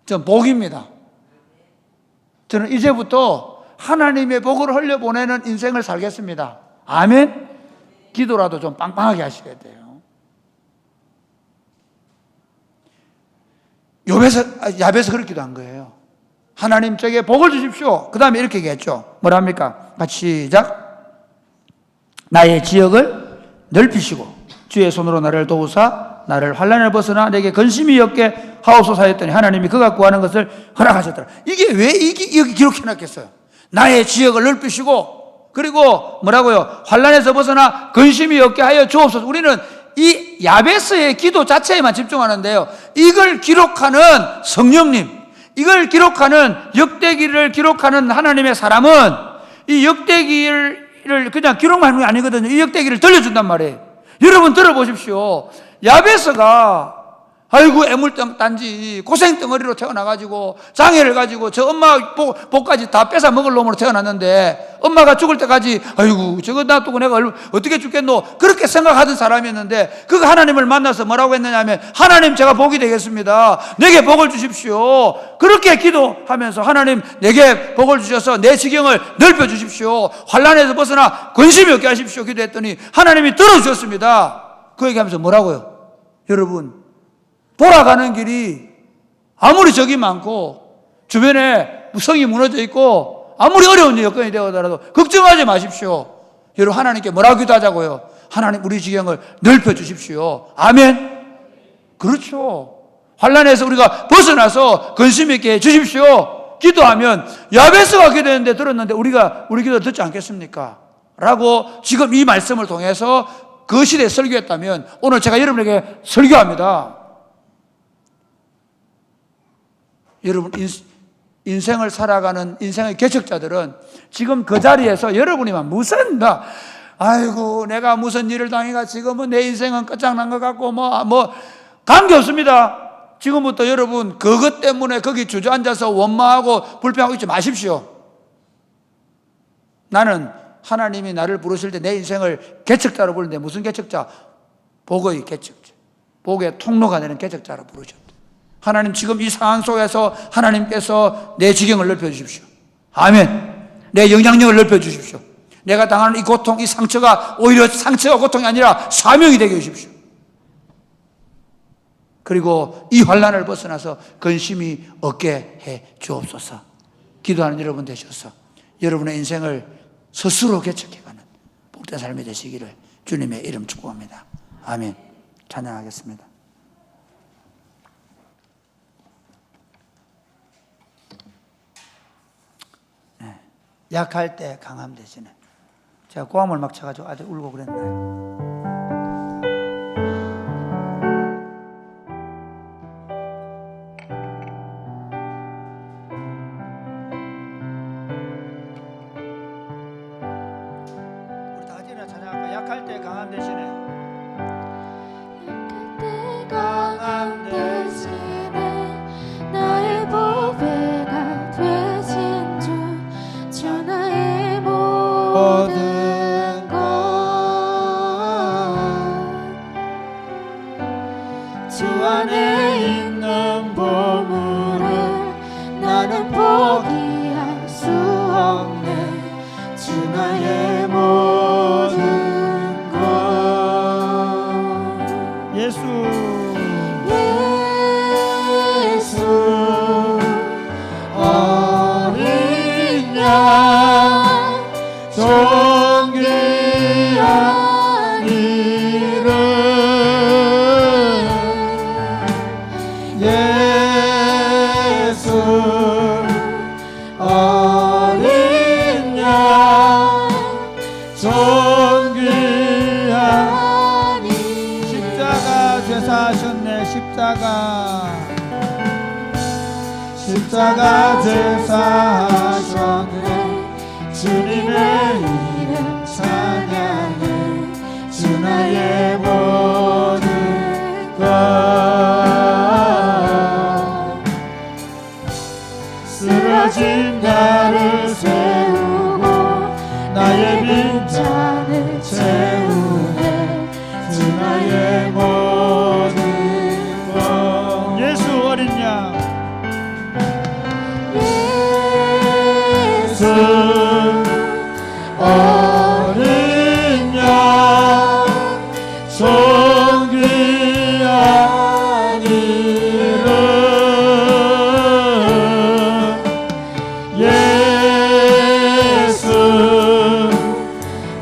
전 복입니다. 저는 이제부터 하나님의 복을 흘려보내는 인생을 살겠습니다. 아멘. 기도라도 좀 빵빵하게 하셔야 돼요. 야베스 그렇게 기도한 거예요. 하나님 저에게 복을 주십시오. 그 다음에 이렇게 얘기했죠. 뭐랍니까? 같이 시작. 나의 지역을 넓히시고 주의 손으로 나를 도우사 나를 환난을 벗어나 내게 근심이 없게 하옵소서 하였더니 하나님이 그가 구하는 것을 허락하셨더라. 이게 왜 여기 기록해 놨겠어요? 나의 지역을 넓히시고, 그리고 뭐라고요? 환난에서 벗어나 근심이 없게 하여 주옵소서. 우리는 이 야베스의 기도 자체에만 집중하는데요, 이걸 기록하는 성령님, 이걸 기록하는 역대기를 기록하는 하나님의 사람은 이 역대기를 그냥 기록만 하는 게 아니거든요. 이 역대기를 들려준단 말이에요. 여러분 들어보십시오. 야베스가 아이고 애물단지 고생덩어리로 태어나가지고 장애를 가지고 저 엄마 복까지 다 뺏어 먹을 놈으로 태어났는데, 엄마가 죽을 때까지 아이고 저거 놔두고 내가 어떻게 죽겠노, 그렇게 생각하던 사람이었는데, 그 하나님을 만나서 뭐라고 했느냐 하면, 하나님 제가 복이 되겠습니다, 내게 복을 주십시오. 그렇게 기도하면서 하나님 내게 복을 주셔서 내 지경을 넓혀 주십시오, 환난에서 벗어나 근심이 없게 하십시오 기도했더니 하나님이 들어주셨습니다. 그 얘기하면서 뭐라고요? 여러분, 돌아가는 길이 아무리 적이 많고 주변에 성이 무너져 있고 아무리 어려운 여건이 되어더라도 걱정하지 마십시오. 여러분, 하나님께 뭐라고 기도하자고요? 하나님 우리 지경을 넓혀 주십시오. 아멘. 그렇죠. 환난에서 우리가 벗어나서 근심 있게 해 주십시오. 기도하면 야베스가 기도했는데 들었는데 우리가 우리 기도 듣지 않겠습니까? 라고 지금 이 말씀을 통해서 그 시대에 설교했다면 오늘 제가 여러분에게 설교합니다. 여러분, 인생을 살아가는 인생의 개척자들은 지금 그 자리에서 여러분이만 무슨 아이고 내가 무슨 일을 당해가 지금은 내 인생은 끝장난 것 같고 뭐 관계없습니다. 지금부터 여러분 그것 때문에 거기 주저앉아서 원망하고 불평하고 있지 마십시오. 나는 하나님이 나를 부르실 때 내 인생을 개척자로 부르는데, 무슨 개척자? 복의 개척자, 복의 통로가 되는 개척자로 부르셨다. 하나님 지금 이 상황 속에서 하나님께서 내 지경을 넓혀 주십시오. 아멘. 내 영향력을 넓혀 주십시오. 내가 당하는 이 고통, 이 상처가 오히려 상처가 고통이 아니라 사명이 되게 해주십시오. 그리고 이 환난을 벗어나서 근심이 없게 해 주옵소서. 기도하는 여러분 되셔서 여러분의 인생을 스스로 개척해가는 복된 삶이 되시기를 주님의 이름 축복합니다. 아멘. 찬양하겠습니다. 약할 때 강함 대신에, 제가 고함을 막 쳐가지고 아주 울고 그랬나요? 우리 다 같이 일어나 찬양할까? 약할 때 강함 대신에, 강함 대신에 나의 보배가 되신 주, 나의 모든 것 주 안에 있는 보물을 나는 포기할 수 없네. 주 나의 모든 것. 예수 어린 양 존귀한 이름 예수 어린 양 존귀한 이름. 십자가 제사하셨네. 십자가 제사하셨네. 주님의 이름 찬양해. 주 나의 모든 것. 쓰러진 나를 세우고 나의 빈잔을 채우네. 주 나의 모든 것. 예수 어린 양, 예수 어린 양 존귀한 이름 예수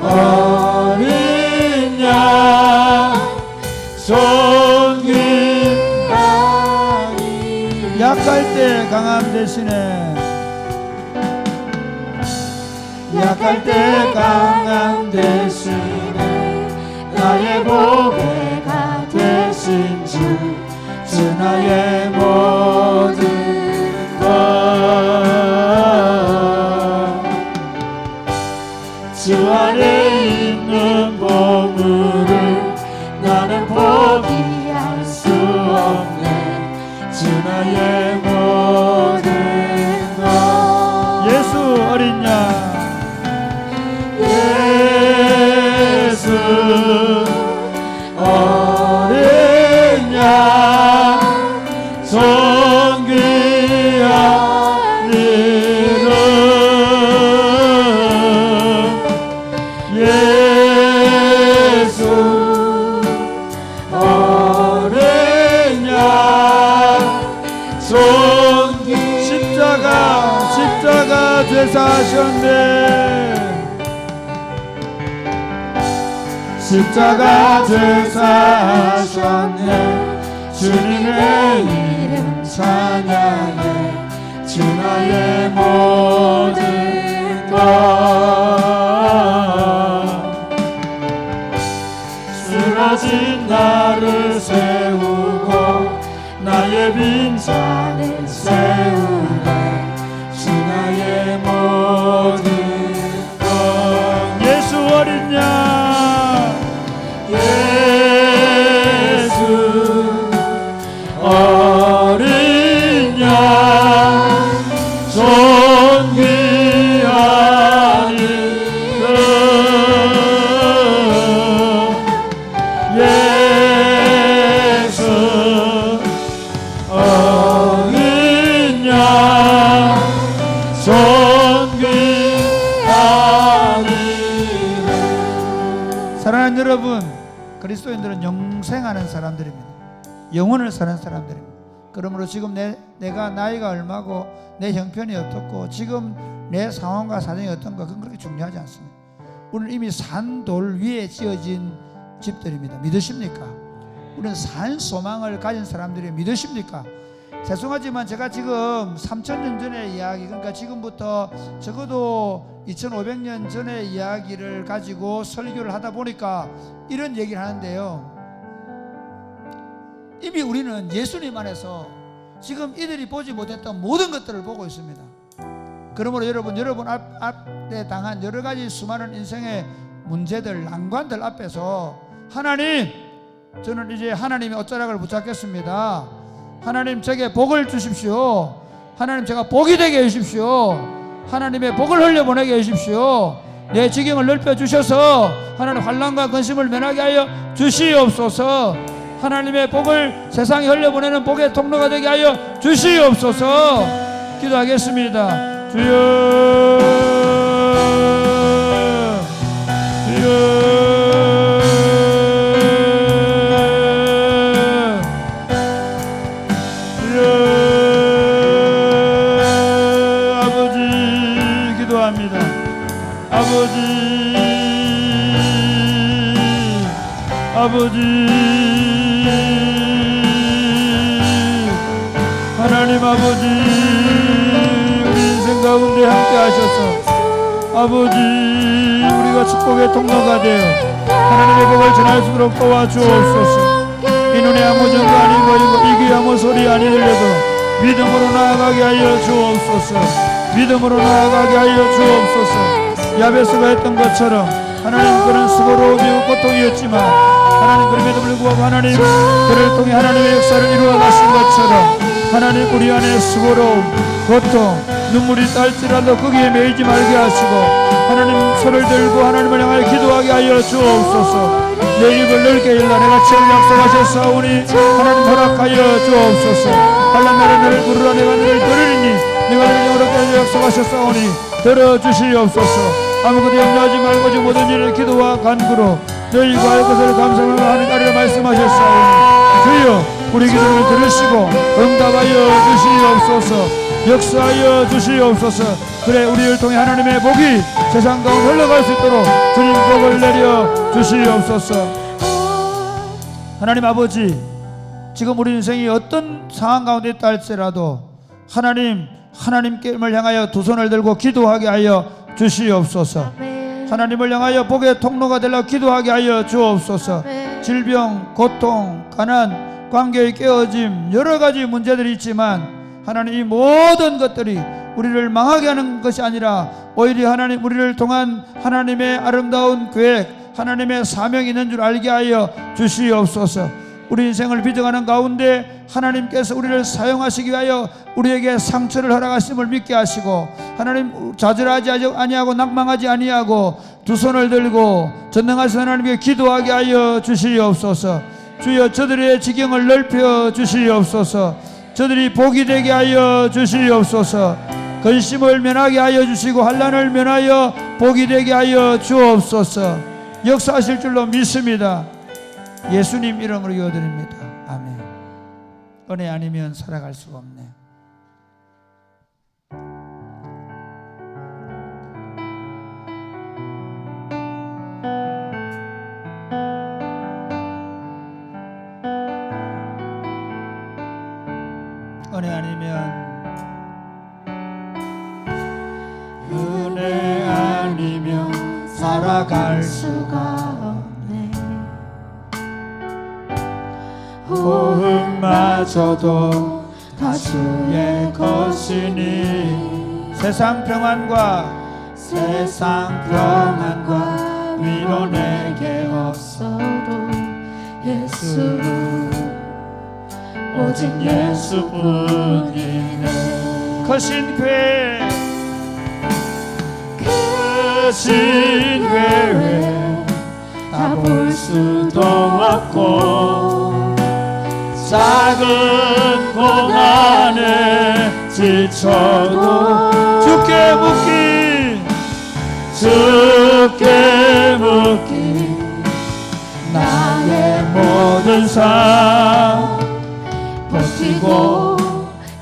어린 양 존귀한 이름. 약할 때 강함 대신에 피할 때 강강 되시네 나의 보배가 되신 주 나의 모든 것 주 안에 있는 보물을 나는 포기할 수 없네 주 나의 모든 것 예수 어린 양 예수 어린 양 존귀한 이름 예수 어린 양 존귀 십자가 되사하셨네 십자가 되사하셨네 주님의 이름 찬양해 주 나의 모든 것 쓰러진 나를 세우고 나의 빈잔을 세우네 주 나의 모든 것 예수 어린 양 예수 어린 양 존귀한 이름 예수 어린 양 존귀한 이름 사랑하는 여러분 그리스도인들은 영생하는 사람들입니다. 영혼을 사는 사람들입니다. 그러므로 지금 내가 나이가 얼마고 내 형편이 어떻고 지금 내 상황과 사정이 어떤가 그건 그렇게 중요하지 않습니다. 우리는 이미 산돌 위에 지어진 집들입니다. 믿으십니까? 우리는 산 소망을 가진 사람들이 믿으십니까? 죄송하지만 제가 지금 3000년 전의 이야기 그러니까 지금부터 적어도 2500년 전의 이야기를 가지고 설교를 하다 보니까 이런 얘기를 하는데요. 이미 우리는 예수님 안에서 지금 이들이 보지 못했던 모든 것들을 보고 있습니다. 그러므로 여러분 앞에 당한 여러 가지 수많은 인생의 문제들 난관들 앞에서 하나님 저는 이제 하나님의 어쩌락을 붙잡겠습니다. 하나님 제게 복을 주십시오. 하나님 제가 복이 되게 해주십시오. 하나님의 복을 흘려보내게 해주십시오. 내 지경을 넓혀주셔서 하나님 환난과 근심을 면하게 하여 주시옵소서. 하나님의 복을 세상에 흘려보내는 복의 통로가 되게 하여 주시옵소서. 기도하겠습니다. 주여 주여 아버지 하나님 아버지 우리 인생 가운데 함께 하셔서 아버지 우리가 축복의 통로가 되어 하나님의 복을 전할 수 있도록 도와주옵소서. 이 눈에 아무 정도 아닌 거이고 이 귀에 아무 소리 아니 들려도 믿음으로 나아가게 하여 주옵소서. 믿음으로 나아가게 하여 주옵소서. 야베스가 했던 것처럼 하나님 그는 수고로움이고 고통이었지만 하나님 그럼에도 불구하고 하나님 그를 통해 하나님의 역사를 이루어 가신 것처럼 하나님 우리 안에 수고로움 고통 눈물이 딸지라도 거기에 매이지 말게 하시고 하나님 손을 들고 하나님을 향하여 기도하게 하여 주옵소서. 내 입을 넓게 열라 내가 치를 약속하셨사오니 하나님 허락하여 주옵소서. 한란나라 너를 부르라 내가 너를 들으리니 내가 너를 영으로 약속하셨사오니 들어주시옵소서. 아무것도 염려하지 말고 지 모든 일을 기도와 간구로 너희 구할 것을 감사하며 하는 날이라 말씀하셨사오니 주여 우리 기도를 들으시고 응답하여 주시옵소서. 역사하여 주시옵소서. 그래 우리를 통해 하나님의 복이 세상 가운데 흘러갈 수 있도록 주님 복을 내려 주시옵소서. 하나님 아버지 지금 우리 인생이 어떤 상황 가운데 있다 할지라도 하나님께를 향하여 두 손을 들고 기도하게 하여 주시옵소서. 아멘. 하나님을 향하여 복의 통로가 되려 기도하게 하여 주옵소서. 아멘. 질병, 고통, 가난, 관계의 깨어짐, 여러 가지 문제들이 있지만 하나님 이 모든 것들이 우리를 망하게 하는 것이 아니라 오히려 하나님 우리를 통한 하나님의 아름다운 계획, 하나님의 사명이 있는 줄 알게 하여 주시옵소서. 우리 인생을 비정하는 가운데 하나님께서 우리를 사용하시기 위하여 우리에게 상처를 허락하심을 믿게 하시고, 하나님 좌절하지 아니하고 낙망하지 아니하고 두 손을 들고 전능하신 하나님께 기도하게 하여 주시옵소서. 주여 저들의 지경을 넓혀 주시옵소서. 저들이 복이 되게 하여 주시옵소서. 근심을 면하게 하여 주시고 환난을 면하여 복이 되게 하여 주옵소서. 역사하실 줄로 믿습니다. 예수님 이름으로 기도드립니다. 아멘. 은혜 아니면 살아갈 수가 없네. 은혜 아니면 은혜 아니면 살아갈 수가 없네. 호흡마저도 다 주의 것이니 세상 평안과 세상 평안과 위로 내게 없어도 예수 오직 예수뿐이네. 크신 교회 크신 괴회 다 볼 수도 없고 작은 고난에 지쳐도 주께 묻기 주께 묻기 나의 모든 삶 버티고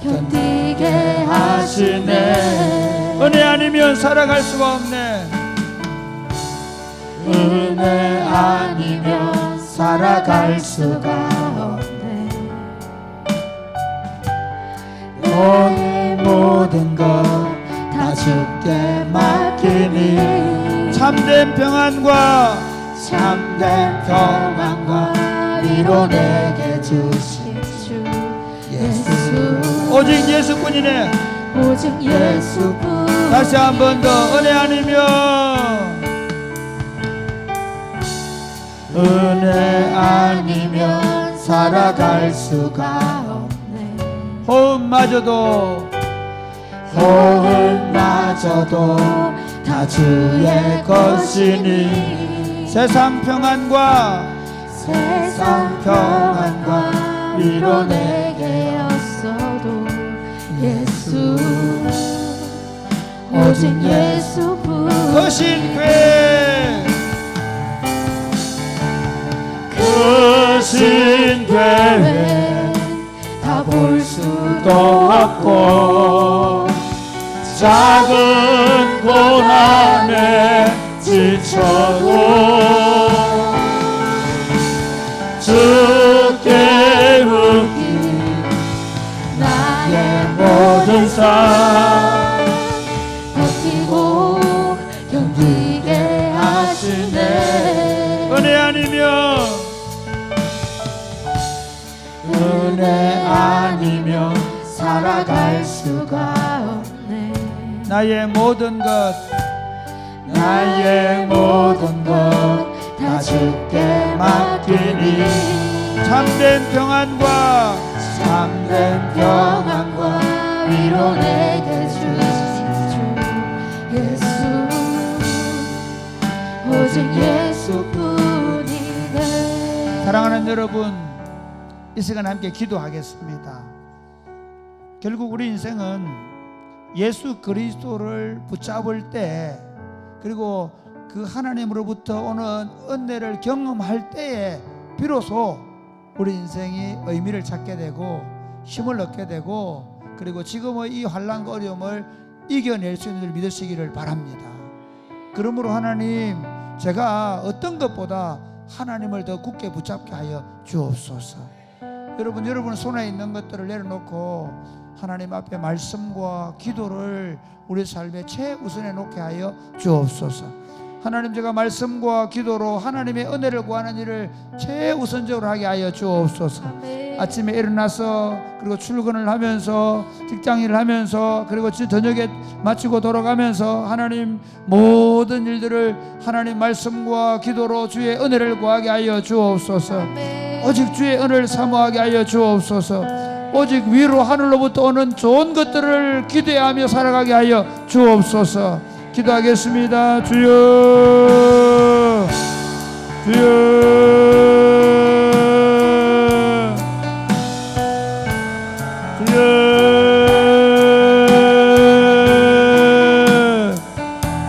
견디게 하시네. 은혜 아니면 살아갈 수가 없네. 은혜 아니면 살아갈 수가 없네. 너의 모든 것 다 주께 맡기니 참된 평안과 참된 평안과 위로 내게 주신 주 예수 오직 예수뿐이네. 오직 예수뿐. 다시 한 번 더 은혜 아니면 은혜 아니면 살아갈 수가 없네. 호흡마저도 호흡마저도 다 주의 것이니 세상 평안과 세상 평안과 위로 내게 없어도 예수 오직 예수뿐. 크신 교회 크신 괴회 다 볼 수도 없고 작은 고난에 지쳐도 주께 묻기 나의 모든 삶 버티고 견디게 하시네. 은혜 아니면 은혜 아니면 살아갈 수가 없네. 나의 모든 것 나의 모든 것 다 주께 맡기니 참된 평안과 참된 평안과 위로 내게 주신 주 예수 오직 예수뿐이네. 사랑하는 여러분, 이 시간 함께 기도하겠습니다. 결국 우리 인생은 예수 그리스도를 붙잡을 때, 그리고 그 하나님으로부터 오는 은혜를 경험할 때에 비로소 우리 인생이 의미를 찾게 되고 힘을 얻게 되고, 그리고 지금의 이 환난과 어려움을 이겨낼 수 있는 줄 믿으시기를 바랍니다. 그러므로 하나님, 제가 어떤 것보다 하나님을 더 굳게 붙잡게 하여 주옵소서. 여러분 손에 있는 것들을 내려놓고 하나님 앞에 말씀과 기도를 우리 삶의 최우선에 놓게 하여 주옵소서. 하나님, 제가 말씀과 기도로 하나님의 은혜를 구하는 일을 최우선적으로 하게 하여 주옵소서. 아침에 일어나서 그리고 출근을 하면서 직장일을 하면서 그리고 저녁에 마치고 돌아가면서 하나님 모든 일들을 하나님 말씀과 기도로 주의 은혜를 구하게 하여 주옵소서. 오직 주의 은혜를 사모하게 하여 주옵소서. 오직 위로 하늘로부터 오는 좋은 것들을 기대하며 살아가게 하여 주옵소서. 기도하겠습니다. 주여, 주여, 주여.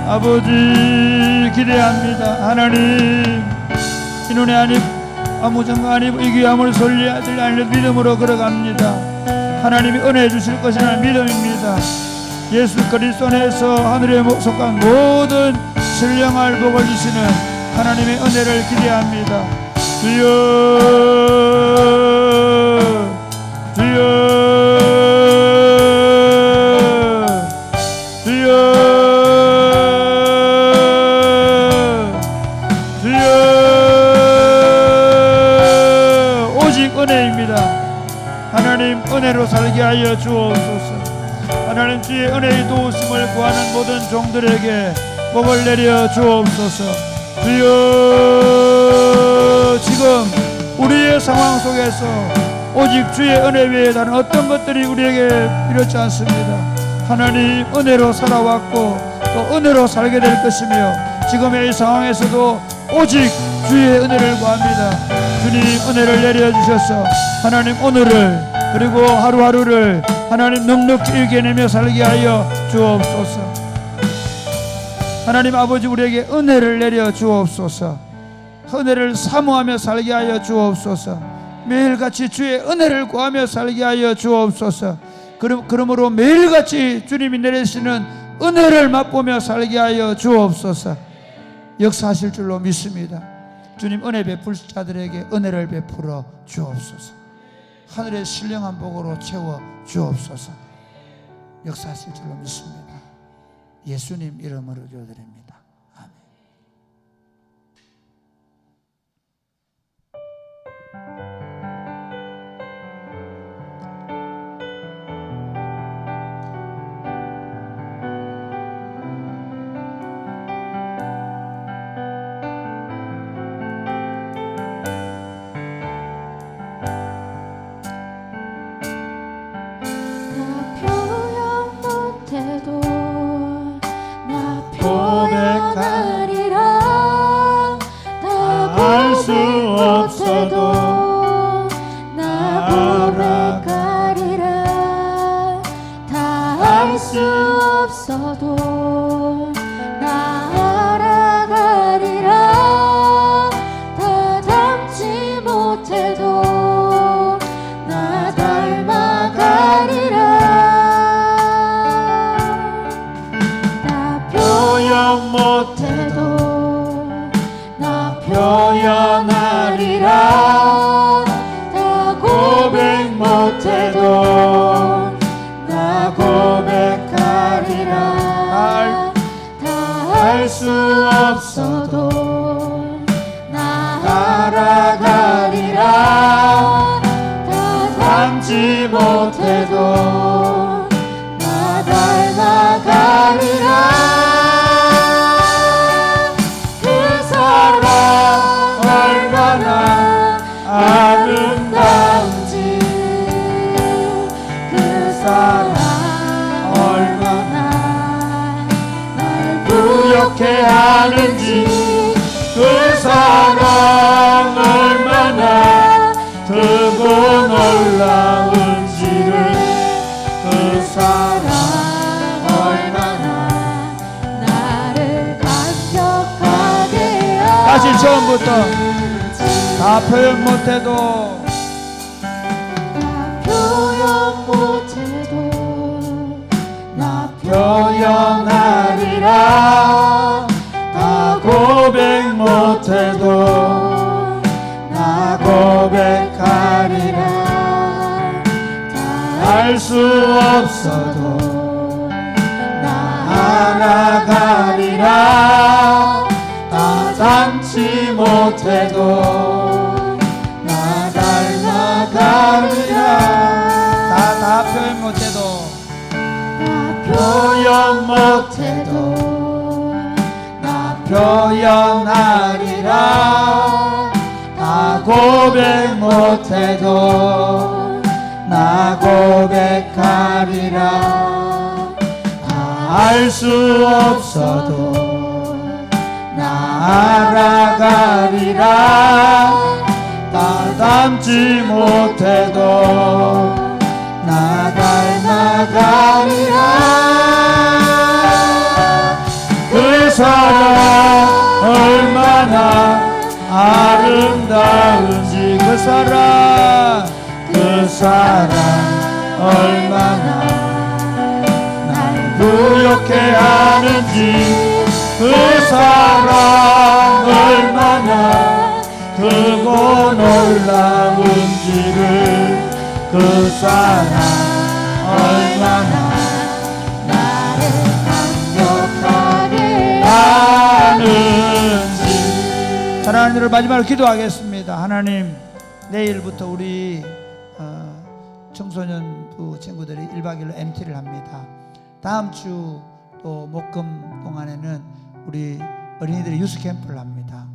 아버지 기대합니다. 하나님, 이 눈에 아니 아무 증거 아니고 이기함을 솔리 아들 아니 믿음으로 걸어갑니다. 하나님이 은혜 주실 것이라는 믿음입니다. 예수 그리스도 안에서 하늘에 속한 모든 신령할 복을 주시는 하나님의 은혜를 기대합니다. 주여, 주여, 주여, 주여. 오직 은혜입니다. 하나님 은혜로 살게 하여 주옵소서. 하나님 주의 은혜의 도우심을 구하는 모든 종들에게 복을 내려 주옵소서. 주여, 지금 우리의 상황 속에서 오직 주의 은혜 외에 다른 어떤 것들이 우리에게 필요치 않습니다. 하나님 은혜로 살아왔고 또 은혜로 살게 될 것이며 지금의 이 상황에서도 오직 주의 은혜를 구합니다. 주님 은혜를 내려주셔서 하나님 오늘을 그리고 하루하루를 하나님 넉넉히 이겨내며 살게 하여 주옵소서. 하나님 아버지 우리에게 은혜를 내려 주옵소서. 은혜를 사모하며 살게 하여 주옵소서. 매일같이 주의 은혜를 구하며 살게 하여 주옵소서. 그러므로 매일같이 주님이 내리시는 은혜를 맛보며 살게 하여 주옵소서. 역사하실 줄로 믿습니다. 주님 은혜 베풀 자들에게 은혜를 베풀어 주옵소서. 하늘의 신령한 복으로 채워 주옵소서. 역사하실 줄로 믿습니다. 예수님 이름으로 기도드립니다. 아멘. 하는지 그 사랑 얼마나 크고 놀라운지를 그 사랑 얼마나 나를 감격하게 다시 처음부터 다 표현 못해도 나 표현하리라 다 고백 못해도 나 고백하리라 할 알 수 없어도 나아가리라. 다 닮지 못해도 나 닮아가리라. 다 표현 못해도 표현 못해도 나 표현하리라. 나 고백 못해도 나 고백하리라. 알 수 없어도 나 알아가리라. 다 닮지 못해도 나 닮아가리라. 그 사랑 얼마나 아름다운지 그 사랑 얼마나 날 부욕해 하는지 그 사랑 얼마나 크고 놀라운지를 그 사랑 얼마나 나를 감격하게 하는지. 사랑하는 여러분, 마지막으로 기도하겠습니다. 하나님, 내일부터 우리 청소년부 친구들이 1박 2일로 MT를 합니다. 다음 주 또 목금 동안에는 우리 어린이들이 유스 캠프를 합니다.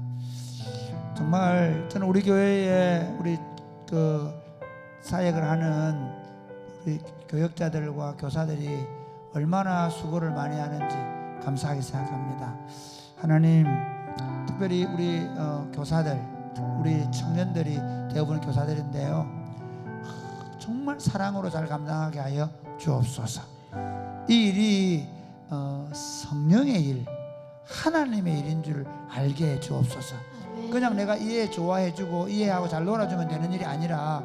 정말 저는 우리 교회에 우리 그 사역을 하는 우리 교역자들과 교사들이 얼마나 수고를 많이 하는지 감사하게 생각합니다. 하나님, 특별히 우리 교사들, 우리 청년들이 대부분 교사들인데요, 정말 사랑으로 잘 감당하게 하여 주옵소서. 이 일이 성령의 일, 하나님의 일인 줄 알게 해 주옵소서. 그냥 내가 좋아해주고 이해하고 잘 놀아주면 되는 일이 아니라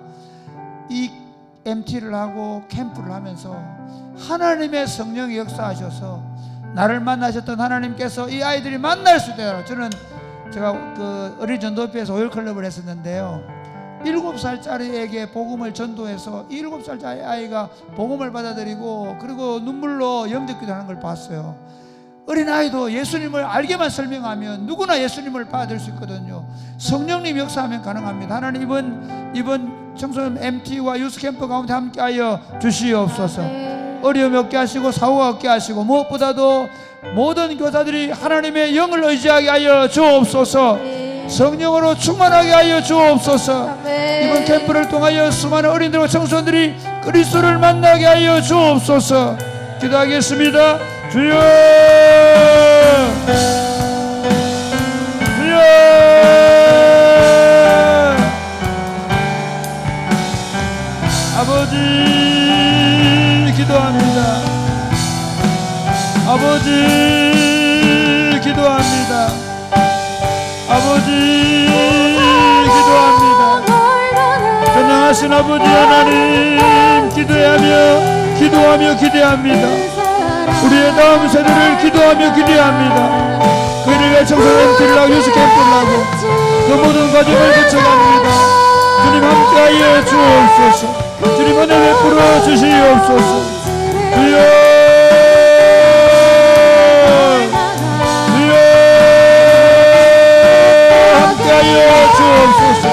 이 MT를 하고 캠프를 하면서 하나님의 성령이 역사하셔서 나를 만나셨던 하나님께서 이 아이들이 만날 수 있도록, 제가 그 어린 전도회에서 오일클럽을 했었는데요, 7살짜리에게 복음을 전도해서 7살짜리 아이가 복음을 받아들이고 그리고 눈물로 영접기도 하는 걸 봤어요. 어린아이도 예수님을 알게만 설명하면 누구나 예수님을 받을 수 있거든요. 성령님 역사하면 가능합니다. 하나님, 이번 청소년 MT와 유스캠프 가운데 함께하여 주시옵소서. 어려움 없게 하시고 사고가 없게 하시고 무엇보다도 모든 교사들이 하나님의 영을 의지하게 하여 주옵소서. 성령으로 충만하게 하여 주옵소서. 이번 캠프를 통하여 수많은 어린이들과 청소년들이 그리스도를 만나게 하여 주옵소서. 기도하겠습니다. 주여, 주여. 아버지 기도합니다. 아버지 기도합니다. 아버지 기도합니다. 전능하신 아버지 하나님, 기도하며 기대합니다. 우리의 다음 세대를 기도하며 기대합니다. 그들의 청소년 MT를 하고 유스 캠프를 하고 그 모든 과정을 거쳐갑니다. 주님 함께하여 주옵소서. 주님 은혜 베풀어 주시옵소서. 주여, 함께하여 주옵소서.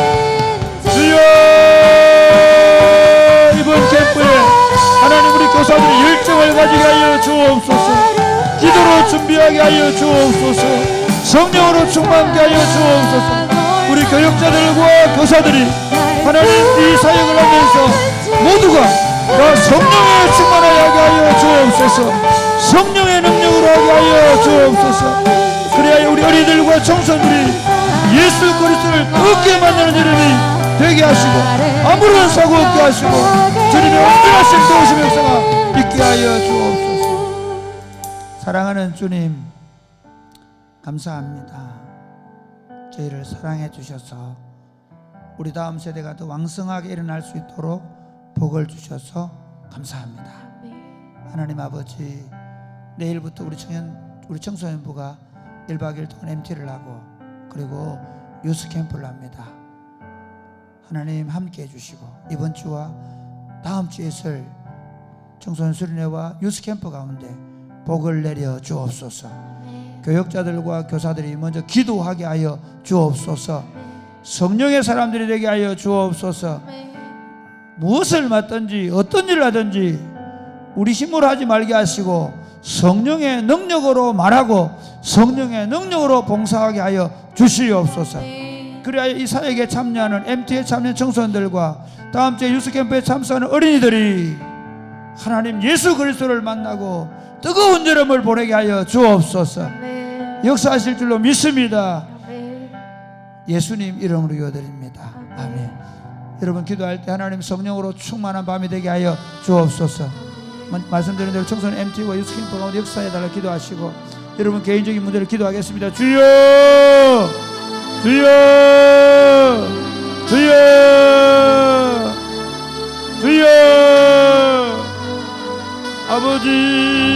주여, 이번 캠프에 하나님 우리 교사들의 열정을 가지게 하여 주옵소서. 기도로 준비하게 하여 주옵소서. 성령으로 충만하게 하여 주옵소서. 우리 교역자들과 교사들이 하나님 이 사역을 하면서 모두가 다 성령에 충만하게 하여 주옵소서. 성령의 능력으로 하게 하여 주옵소서. 그래야 우리 어린이들과 청소년들이 예수 그리스도를 얻게 만드는 이름이 되게 하시고 아무런 사고 없게 하시고 주님의 온전하신 도우심 역사가 있게 하여 주옵소서. 사랑하는 주님, 감사합니다. 저희를 사랑해 주셔서 우리 다음 세대가 더 왕성하게 일어날 수 있도록 복을 주셔서 감사합니다. 하나님 아버지, 내일부터 우리 청소년부가 1박 2일 동안 MT를 하고 그리고 유스 캠프를 합니다. 하나님 함께 해주시고 이번 주와 다음 주에 있을 청소년 수련회와 유스 캠프 가운데 복을 내려 주옵소서. 교역자들과 교사들이 먼저 기도하게 하여 주옵소서. 성령의 사람들이 되게 하여 주옵소서. 무엇을 맡든지 어떤 일을 하든지 우리 힘으로 하지 말게 하시고 성령의 능력으로 말하고 성령의 능력으로 봉사하게 하여 주시옵소서. 그래야 이 사역에 참여하는 MT에 참여하는 청소년들과 다음 주에 유스캠프에 참석하는 어린이들이 하나님 예수 그리스도를 만나고 뜨거운 여름을 보내게 하여 주옵소서. 역사하실 줄로 믿습니다. 예수님 이름으로 기도드립니다. 아멘. 여러분 기도할 때 하나님 성령으로 충만한 밤이 되게 하여 주옵소서. 말씀드린 대로 청소년 MT와 유스캠프 가운데 역사해달라 기도하시고 여러분 개인적인 문제를 기도하겠습니다. 주여 주여 주여 주여 아버지